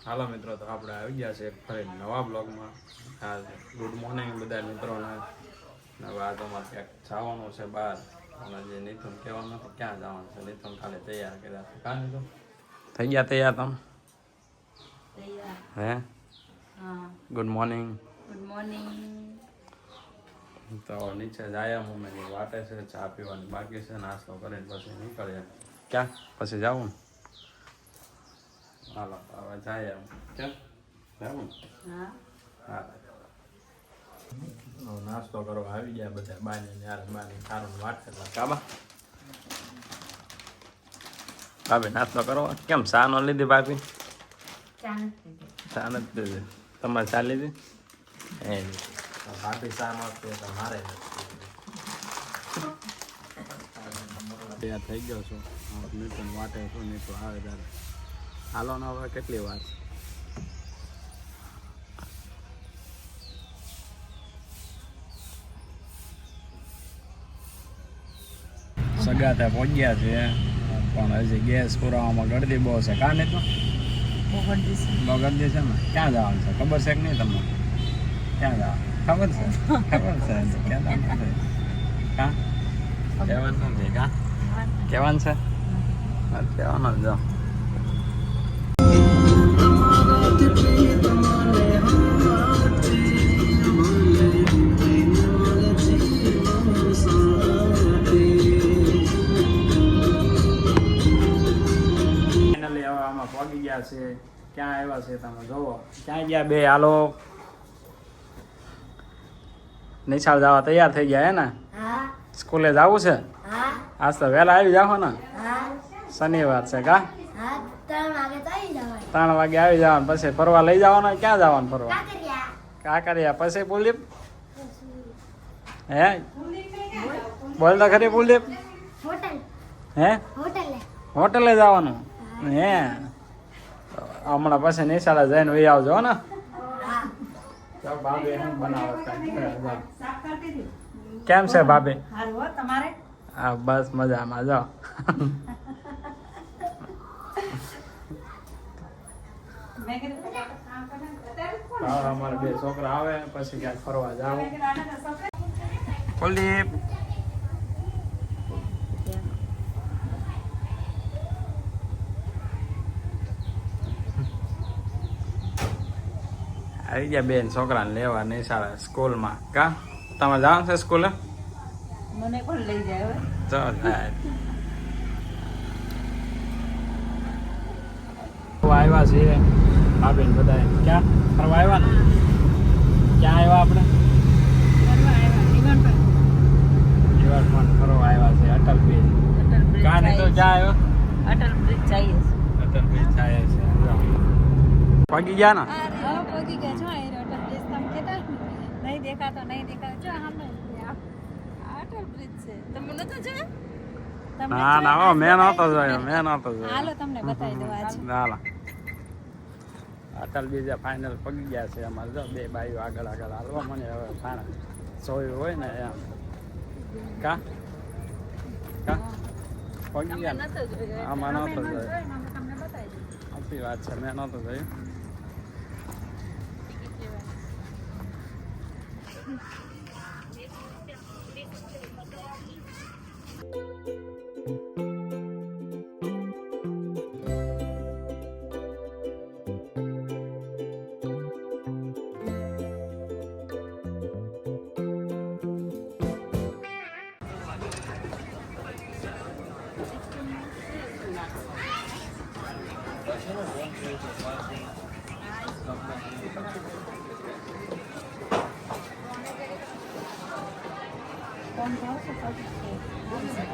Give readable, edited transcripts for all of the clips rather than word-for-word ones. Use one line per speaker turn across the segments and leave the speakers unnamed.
હાલો મિત્રો, તો આપણે આવી ગયા છે ફરી નવા બ્લોગમાં. ગુડ મોર્નિંગ બધા મિત્રોને. હવે આ તમારે ક્યાંક જવાનું છે બહાર, અને જે નીતુન કહેવાનું નથી ક્યાં જવાનું છે. નીતુન ખાલી તૈયાર કર્યા છે. કાં નીતુન થઈ ગયા તૈયાર તમે? હે ગુડ મોર્નિંગ.
Good morning.
તો નીચે જાય મમ્મીની વાટે છે, ચા પીવાની બાકી છે, નાસ્તો કરીને પછી નીકળીએ. ક્યાં પછી જવું? હાલો હવે જાય એમ. કેમ જવું? હા. નાસ્તો કરવા આવી ગયા બધા. બાની યાર બાની સારું વાત કરવા કાબા. ભાભી નાસ્તો કરો. કેમ ચા નો લીધી ભાભી? ચા નથી લીધી. તમારે ચા લીધી? એ ભાભી ચા નો તો મારે તૈયાર થઈ ગયો છું. નીતુન વાટે છું, નીતુ આવે ત્યારે હાલો ને. હવે કેટલી વાર સગાતા પહોંચ્યા છે, પણ હજી ગેસ પુરાવામાં ગળદી બહુ છે. કાં નહીં તો બહુ ગળદી છે ને. ક્યાં જવાનું છે ખબર છે કે નહીં તમને? ક્યાં જવાનું ખબર છે? ખબર છે ક્યાં જવાનું છે? કાં કહેવાનું નથી? કાં કહેવાનું છે? કહેવાનું જ. પહોંચી ગયા છે. ક્યાં આવ્યા છે તમે જોવો. ક્યાં ગયા બે? હાલો નિશાળ જવા તૈયાર થઈ ગયા હે ને? સ્કૂલે જવું છે? આજ તો વહેલા આવી જાઓ ને, શનિવાર છે. કા 3 વાગે આવી જવાનું. પછી ફરવા લઈ જવાના. ક્યાં જવાનું ફરવા? કાંકરિયા. પછી પુલદીપ હે બોલ તો ખરી પુલદીપ. હે હોટલે જવાનું હે? હમણાં પછી નિશાળે જઈને વહી આવજો ને. ભાભી શું બનાવે? કેમ છે ભાભી? હા બસ મજામાં. જાઓ અમારે 2 છોકરા આવે પછી ક્યાંક ફરવા જાવ. કુલદીપ આવી ગયા બેન છોકરાને લેવા નિશાળે સ્કૂલમાં. કા તમે જાવ છે સ્કૂલે?
મને કોણ લઈ જાય?
ચાલ આવ્યા છીએ ભાભી બધા. ક્યાં ફરવા આવ્યા ને? ક્યાં આવ્યા આપણે? રિવરફ્રન્ટ ફરવા આવ્યા છે. અટલ બ્રિજ. ક્યાં નહીં તો ક્યાં આવ્યો?
અટલ બ્રિજ જઈએ.
અટલ બ્રિજ જાય છે. પગી ગયા ને?
પગી ગયા છો. અટલ બ્રિજ તમે કહેતા નહીં દેખાતો, નહીં દેખાતો. જો સામે અટલ બ્રિજ છે. તમે નતો જોયો?
ના ના મેં નહોતો જોયો.
હાલો તમને બતાવી દઉં આજ.
ના અટલ બ્રિજ ફાઇનલ પગી ગયા છે. અમારે જો 2 બાઈઓ આગળ હાલવા મને હવે ફાઇનલ જોયું હોય ને એમ. કા પગી ગયા? આમાં નહોતો જોયો. સાચી વાત છે, મેં નહોતો જોયું.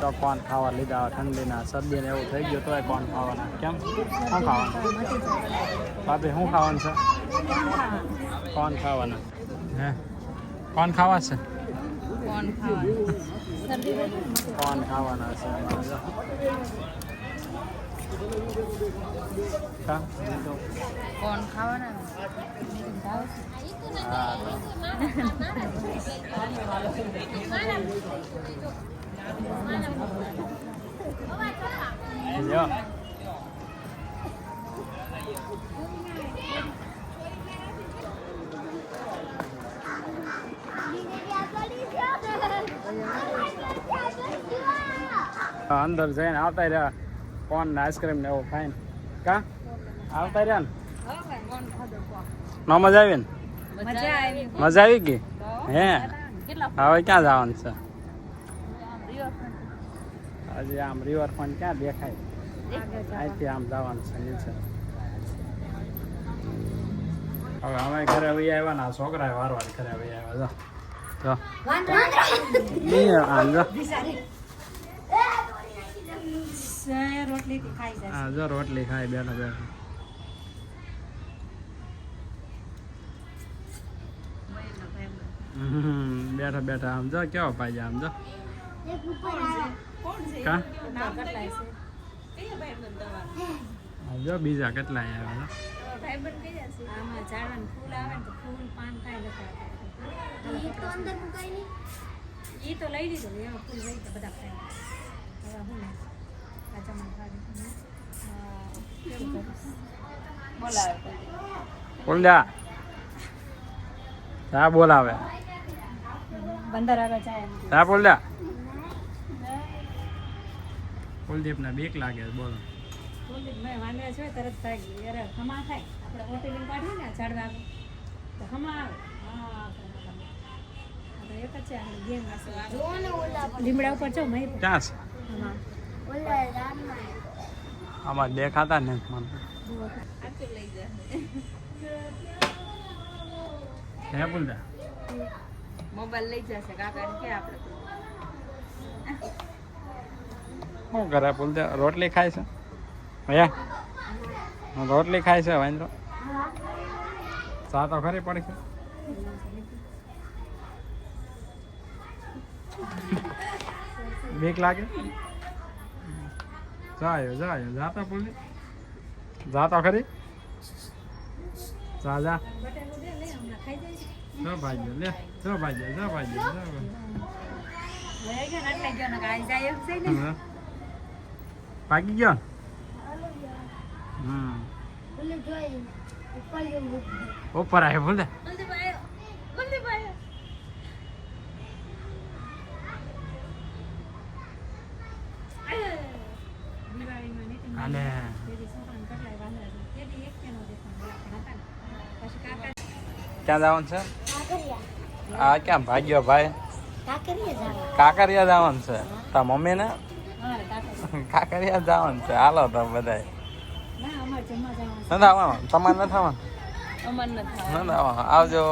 તો કોણ ખાવા લીધા ઠંડીના શરદીને એવું થઈ ગયું તોય કોણ ખાવાના? કેમ શું ખાવાનું? ભાભી શું ખાવાનું છે? કોણ ખાવાના? હે કોણ ખાવા છે? કોણ ખાવાના છે?
કોણ ખાવાના?
હા અંદર જઈને આવતા રહ્યા કોન ને આઈસ્ક્રીમ ને એવું ખાઈને કા આવતા રહ્યા ને ન મજા આવી ને મજા આવી ગઈ હે હવે ક્યાં જવાનું છે હજી આમ રિવરફ્રન્ટ ક્યાં દેખાય અહીંથી આમ જવાનું છે નીચે હવે અમે ઘરે વહી આવ્યા ને છોકરા વારવાર ઘરે વહી આવ્યા જો જો રોટલી ખાઈ બેઠા બેઠા બેઠા બેઠા આમ જો કેવો પાઈ આમ જો કા જો બીજા કેટલા આવ્યા
ઈ તો લઈ લીધો એમાં ફૂલ રહી તો બધા ખાઈ હવે હું
બોલ્યા જા બોલાવે
બંદર આગળ જાય
જા બોલ્યા કુલદીપ ને બીક લાગે બોલો
વાંદરા છે તરત ભાગી અરે હમા થાય આપણે હોટેલિંગ કાઢીએ ને ઝાડવા આગળ તો હમા આવે એક જ છે આપણે ગેમ લીમડા ઉપર છો મય
ક્યાં છે આમાં દેખાતા ને મને હે બોલતા
મોબાઈલ લઈ જશે કાકા કે આપણે
શું કરે બોલતા રોટલી ખાય છે ભૈયા રોટલી ખાય છે વાંદરો ચા તો ખરી પડી છે બીક લાગે જાયો જાતો બોલી જાતો ખરી જા જો ભાઈ લે જો ભાઈ ભાગી ગયો ઉપર આવ્યો બોલે અને ક્યાં જવાનું છે આ ક્યાં ભાગ્યો ભાઈ કાકરિયા જવાનું છે તા મમ્મી ને કાકરિયા જવાનું છે હાલો તો બધા નથી આવવાનું તમારે નથી આવવાનું નથી આવવાનું આવજો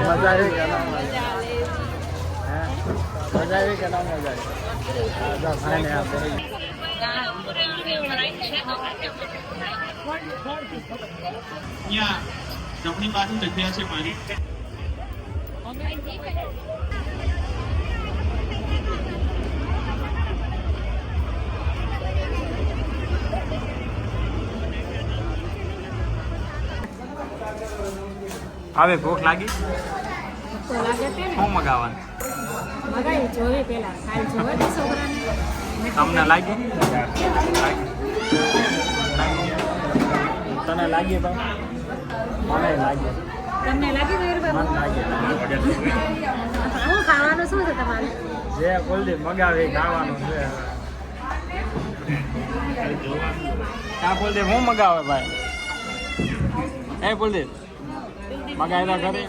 મજા આવી મજા આવી કે ના મજા આવી? હા, જો ભાઈને આ પડી.
અહીંયા જમણી બાજુ જગ્યા છે મારી.
હવે ભૂખ લાગી?
તો લાગે તે ને
શું મગાવવાનું?
મગાઈ જોવે પેલા ખાઈ જોવે ને છોકરાને
તમને લાગી? તને લાગી તો? મને લાગી.
તમને લાગી ગયું
મને લાગી.
હું ખાવાનું શું છે તમારે
જે કુલદીપ મગાવી ખાવાનું છે. હા કુલદીપ હું મગાવે ભાઈ? હે કુલદીપ મગાવેલા ઘરે?